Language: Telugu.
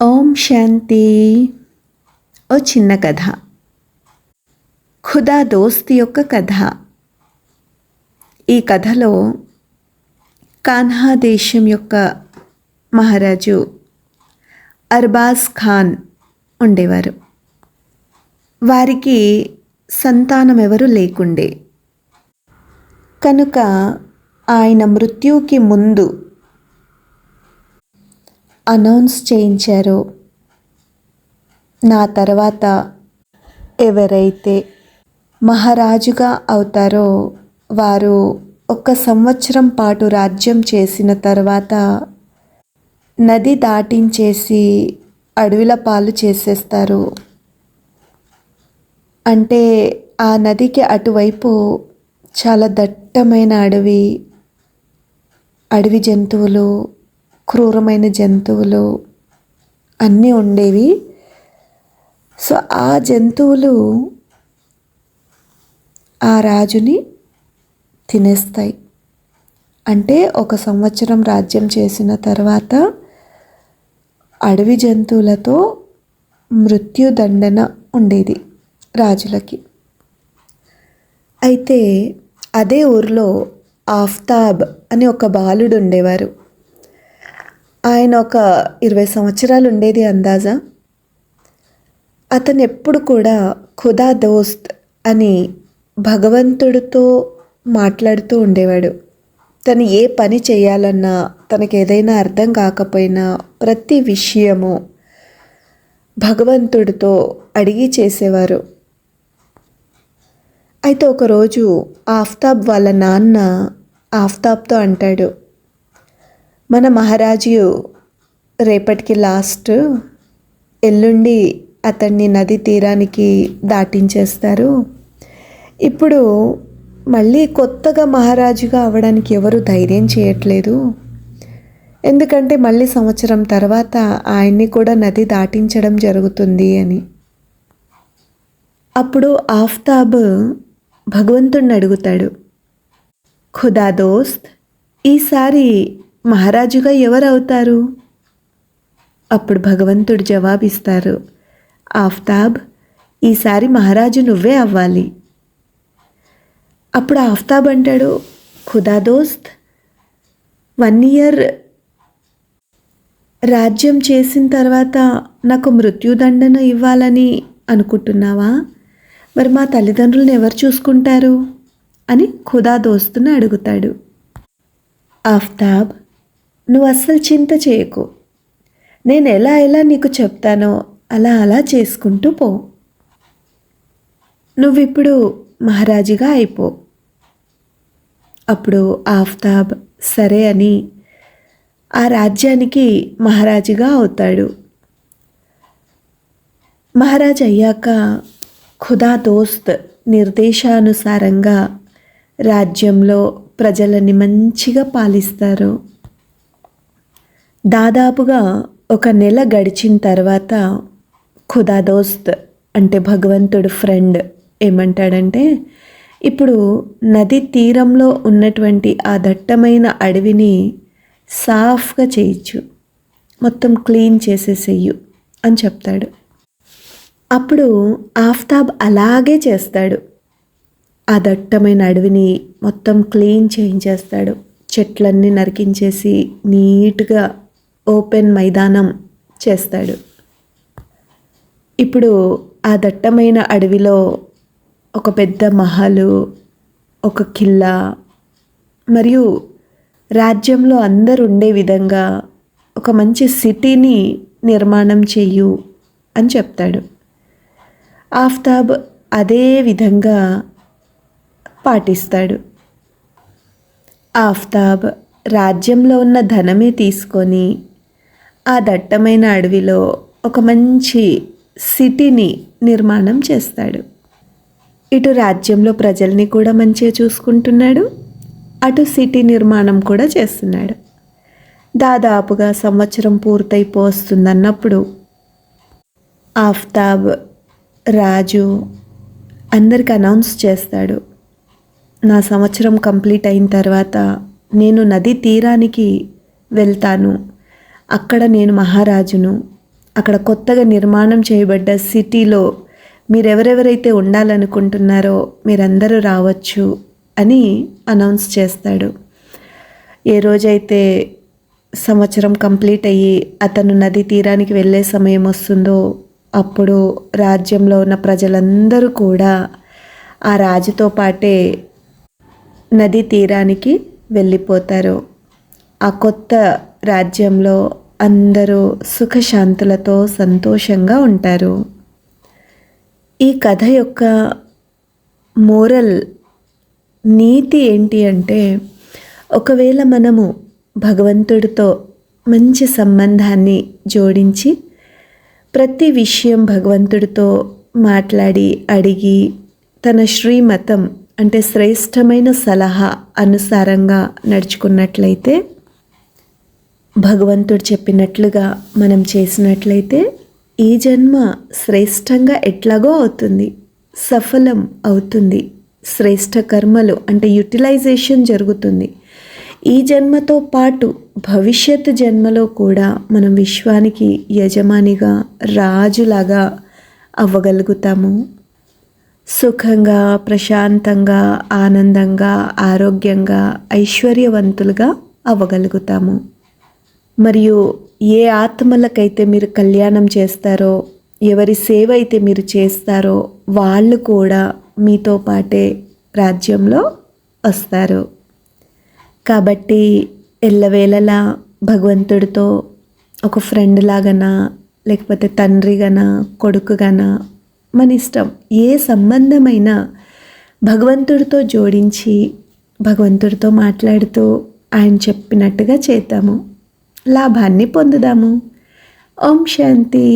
ఓం శాంతి. ఓ చిన్న కథ. ఖుదా దోస్త్ యొక్క కథ. ఈ కథలో కాన్హా దేశం యొక్క మహారాజు అర్బాజ్ ఖాన్ ఉండేవారు. వారికి సంతానం ఎవరు లేకుండే. కనుక ఆయన మృత్యువుకి ముందు అనౌన్స్ చేయించారు, నా తర్వాత ఎవరైతే మహారాజుగా అవుతారో వారు 1 సంవత్సరం పాటు రాజ్యం చేసిన తర్వాత నది దాటించేసి అడవిల పాలు చేసేస్తారు. అంటే ఆ నదికి అటువైపు చాలా దట్టమైన అడవి జంతువులు, క్రూరమైన జంతువులు అన్నీ ఉండేవి. సో ఆ జంతువులు ఆ రాజుని తినేస్తాయి. అంటే 1 సంవత్సరం రాజ్యం చేసిన తర్వాత అడవి జంతువులతో మృత్యుదండన ఉండేది రాజులకి. అయితే అదే ఊరిలో ఆఫ్తాబ్ అని ఒక బాలుడు ఉండేవారు. ఆయన ఒక 20 సంవత్సరాలు ఉండేది అందాజా. అతను ఎప్పుడు కూడా ఖుదా దోస్త్ అని భగవంతుడితో మాట్లాడుతూ ఉండేవాడు. తను ఏ పని చేయాలన్నా, తనకు ఏదైనా అర్థం కాకపోయినా ప్రతి విషయము భగవంతుడితో అడిగి చేసేవారు. అయితే ఒకరోజు ఆఫ్తాబ్ వాళ్ళ నాన్న ఆఫ్తాబ్తో అంటాడు, మన మహారాజు రేపటికి లాస్ట్, ఎల్లుండి అతన్ని నది తీరానికి దాటించేస్తారు. ఇప్పుడు మళ్ళీ కొత్తగా మహారాజుగా అవ్వడానికి ఎవరు ధైర్యం చేయట్లేదు. ఎందుకంటే మళ్ళీ సంవత్సరం తర్వాత ఆయన్ని కూడా నది దాటించడం జరుగుతుంది అని. అప్పుడు ఆఫ్తాబ్ భగవంతుడిని అడుగుతాడు, ఖుదా దోస్త్, ఈసారి మహారాజుగా ఎవరు అవుతారు? అప్పుడు భగవంతుడు జవాబిస్తారు, ఆఫ్తాబ్, ఈసారి మహారాజు నువ్వే అవ్వాలి. అప్పుడు ఆఫ్తాబ్ అంటాడు, ఖుదా దోస్త్, 1 ఇయర్ రాజ్యం చేసిన తర్వాత నాకు మృత్యుదండన ఇవ్వాలని అనుకుంటున్నావా? మరి మా తల్లిదండ్రులను ఎవరు చూసుకుంటారు అని ఖుదా దోస్తుని అడుగుతాడు. ఆఫ్తాబ్, నువ్వు అస్సలు చింత చేయకు, నేను ఎలా నీకు చెప్తానో అలా చేసుకుంటూ పో. నువ్విప్పుడు మహారాజుగా అయిపో. అప్పుడు ఆఫ్తాబ్ సరే అని ఆ రాజ్యానికి మహారాజుగా అవుతాడు. మహారాజు అయ్యాక ఖుదా దోస్త్ నిర్దేశానుసారంగా రాజ్యంలో ప్రజలని మంచిగా పాలిస్తారు. దాదాపుగా 1 నెల గడిచిన తర్వాత ఖుదా దోస్త్ అంటే భగవంతుడు ఫ్రెండ్ ఏమంటాడంటే, ఇప్పుడు నది తీరంలో ఉన్నటువంటి ఆ దట్టమైన అడవిని సాఫ్గా చేయొచ్చు, మొత్తం క్లీన్ చేసేసేయు అని చెప్తాడు. అప్పుడు ఆఫ్తాబ్ అలాగే చేస్తాడు. ఆ దట్టమైన అడవిని మొత్తం క్లీన్ చేయించేస్తాడు. చెట్లన్నీ నరికించేసి నీట్గా ఓపెన్ మైదానం చేస్తాడు. ఇప్పుడు ఆ దట్టమైన అడవిలో ఒక పెద్ద మహలు, ఒక కిల్లా మరియు రాజ్యంలో అందరూ ఉండే విధంగా ఒక మంచి సిటీని నిర్మాణం చెయ్యు అని చెప్తాడు. ఆఫ్తాబ్ అదే విధంగా పాటిస్తాడు. ఆఫ్తాబ్ రాజ్యంలో ఉన్న ధనమే తీసుకొని ఆ దట్టమైన అడవిలో ఒక మంచి సిటీని నిర్మాణం చేస్తాడు. ఇటు రాజ్యంలో ప్రజల్ని కూడా మంచిగా చూసుకుంటున్నాడు, అటు సిటీ నిర్మాణం కూడా చేస్తున్నాడు. దాదాపుగా సంవత్సరం పూర్తయిపోతుందన్నప్పుడు ఆఫ్తాబ్ రాజు అందరికి అనౌన్స్ చేస్తాడు, నా సంవత్సరం కంప్లీట్ అయిన తర్వాత నేను నది తీరానికి వెళ్తాను, అక్కడ నేను మహారాజును, అక్కడ కొత్తగా నిర్మాణం చేయబడ్డ సిటీలో మీరెవరెవరైతే ఉండాలనుకుంటున్నారో మీరందరూ రావచ్చు అని అనౌన్స్ చేస్తాడు. ఏ రోజైతే సంవత్సరం కంప్లీట్ అయ్యి అతను నది తీరానికి వెళ్ళే సమయం వస్తుందో అప్పుడు రాజ్యంలో ఉన్న ప్రజలందరూ కూడా ఆ రాజుతో పాటే నది తీరానికి వెళ్ళిపోతారు. ఆ కొత్త రాజ్యంలో అందరూ సుఖశాంతులతో సంతోషంగా ఉంటారు. ఈ కథ యొక్క మోరల్ నీతి ఏంటి అంటే, ఒకవేళ మనము భగవంతుడితో మంచి సంబంధాన్ని జోడించి ప్రతి విషయం భగవంతుడితో మాట్లాడి అడిగి తన శ్రీమతం అంటే శ్రేష్టమైన సలహా అనుసారంగా నడుచుకున్నట్లయితే, భగవంతుడు చెప్పినట్లుగా మనం చేసినట్లయితే ఈ జన్మ శ్రేష్టంగా ఎట్లాగో అవుతుంది, సఫలం అవుతుంది. శ్రేష్ట కర్మలు అంటే యూటిలైజేషన్ జరుగుతుంది. ఈ జన్మతో పాటు భవిష్యత్ జన్మలో కూడా మనం విశ్వానికి యజమానిగా రాజులాగా అవ్వగలుగుతాము. సుఖంగా, ప్రశాంతంగా, ఆనందంగా, ఆరోగ్యంగా, ఐశ్వర్యవంతులుగా అవ్వగలుగుతాము. మరియు ఏ ఆత్మలకైతే మీరు కళ్యాణం చేస్తారో, ఎవరి సేవ అయితే మీరు చేస్తారో వాళ్ళు కూడా మీతో పాటే రాజ్యంలో వస్తారు. కాబట్టి ఎల్లవేళలా భగవంతుడితో ఒక ఫ్రెండ్ లాగానా, లేకపోతే తండ్రిగానా, కొడుకుగానా, మన ఇష్టం ఏ సంబంధమైనా భగవంతుడితో జోడించి భగవంతుడితో మాట్లాడుతూ ఆయన చెప్పినట్టుగా చేద్దాము. లాభాన్ని పొందుదాము. ఓం శాంతి.